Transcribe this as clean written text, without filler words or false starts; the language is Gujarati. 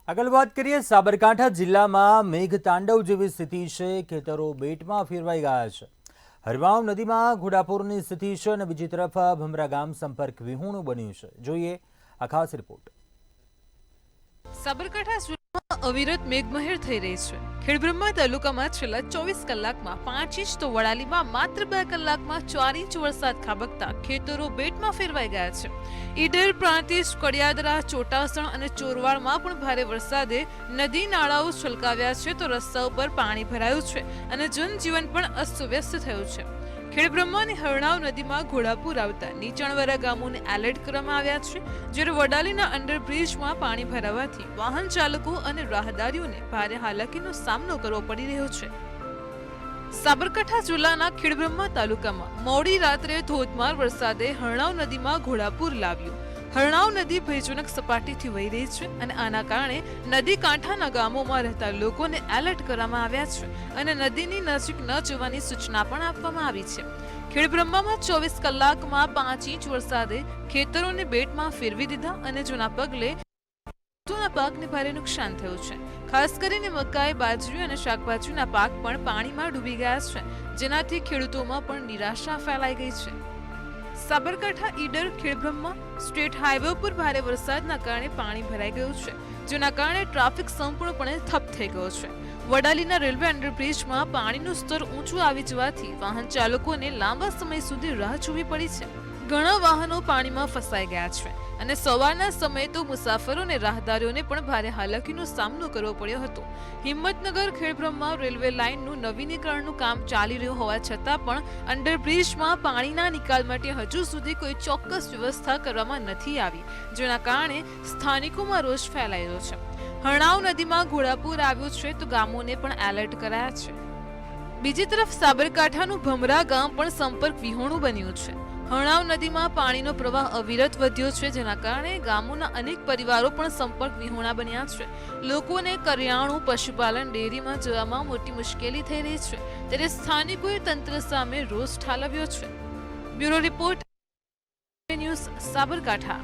આગળ વાત કરીએ સાબરકાંઠા જિલ્લામાં મેઘતાંડવ જેવી સ્થિતિ છે। ખેતરો બેટમાં ફેરવાઈ ગયા છે। હરવાવ નદીમાં ઘોડાપૂરની સ્થિતિ છે અને બીજી તરફ ભમરા ગામ સંપર્ક વિહોણું બન્યું છે। જોઈએ આ ખાસ રિપોર્ટ। સાબરકાંઠા જિલ્લામાં અવિરત મેઘમહેર થઈ રહી છે। ખેડબ્રહ્મા તાલુકામાં છેલ્લા 24 કલાકમાં 5 ઇંચ તો વડાલીમાં માત્ર 2 કલાકમાં 4 ઇંચ વરસાદ ખાબકતા ખેતરો બેટમાં ફેરવાઈ ગયા છે। ઈડર, પ્રાંતિજ, કડિયાદરા, ચોટાસણ અને ચોરવાડમાં પણ ભારે વરસાદે નદી નાળાઓ છલકાવ્યા છે તો રસ્તા ઉપર પાણી ભરાયું છે અને જનજીવન પણ અસ્તવ્યસ્ત થયું છે। ખેડબ્રહ્માની હરણાવ નદીમાં ઘોડાપૂર આવતા નીચાણવાળા ગામોને એલર્ટ કરવામાં આવ્યા છે, જ્યારે વડાલીના અંડરબ્રિજમાં પાણી ભરાવાથી વાહન ચાલકો અને રાહદારીઓને ભારે હાલાકીનો સામનો કરવો પડી રહ્યો છે। સાબરકાંઠા જિલ્લાના ખેડબ્રહ્મા તાલુકામાં મોડી રાત્રે ધોધમાર વરસાદે હરણાવ નદીમાં ઘોડાપૂર લાવ્યું। હરણાવ નદી ભયજનક સપાટીથી વહી રહી છે અને આના કારણે નદી કાંઠાના ગામોમાં રહેતા લોકોને એલર્ટ કરવામાં આવ્યા છે અને નદીની નજીક ન જવાની સૂચના પણ આપવામાં આવી છે। ખેડબ્રહ્મામાં 24 કલાકમાં 5 ઇંચ વરસાદે ખેતરોને બેટમાં ફેરવી દીધા અને જેના પગલે પાકને ભારે નુકસાન થયું છે। ખાસ કરીને મકાઈ, બાજરી અને શાકભાજીના પાક પણ પાણીમાં ડૂબી ગયા છે, જેનાથી ખેડૂતોમાં પણ નિરાશા ફેલાઈ ગઈ છે। સાબરકાંઠા ઈડર ખેડબ્રહ્મા સ્ટેટ હાઈવે પર ભારે વરસાદના કારણે પાણી ભરાઈ ગયું છે, જેના કારણે ટ્રાફિક સંપૂર્ણપણે ઠપ થઈ ગયો છે। વડાલીના રેલવે અંડરબ્રિજમાં પાણીનું સ્તર ઊંચું આવી જવાથી વાહન ચાલકોને લાંબા સમય સુધી રાહ જોવી પડી છે। ઘણા વાહનો પાણીમાં ફસાઈ ગયા છે અને સવારના સમયે તો મુસાફરો અને રાહદારીઓને પણ ભારે હાલાકીનો સામનો કરવો પડ્યો હતો। હિંમતનગર ખેડબ્રહ્મા રેલવે લાઇનનું નવીનીકરણનું કામ ચાલી રહ્યું હોવા છતાં પણ અંડરબ્રિજમાં પાણીના નિકાલ માટે હજુ સુધી કોઈ ચોક્કસ વ્યવસ્થા કરવામાં નથી આવી, જેના કારણે સ્થાનિકોમાં રોષ ફેલાયેલો છે। હરણાવ નદીમાં ઘોડાપૂર આવ્યું છે તો ગામોને પણ એલર્ટ કરાયા છે। બીજી તરફ સાબરકાંઠાનું ભમરા ગામ પણ સંપર્ક વિહોણું બન્યું છે। હરણાવ નદીમાં પાણીનો પ્રવાહ અવિરત વધ્યો છે, જેના કારણે ગામોના અનેક પરિવારો પણ સંપર્ક વિહોણા બન્યા છે। લોકોને કરિયાણું, પશુપાલન, ડેરીમાં જવામાં મોટી મુશ્કેલી થઈ રહી છે, ત્યારે સ્થાનિકોએ તંત્ર સામે રોષ ઠાલવ્યો છે। Bureau report, news, Sabarkantha.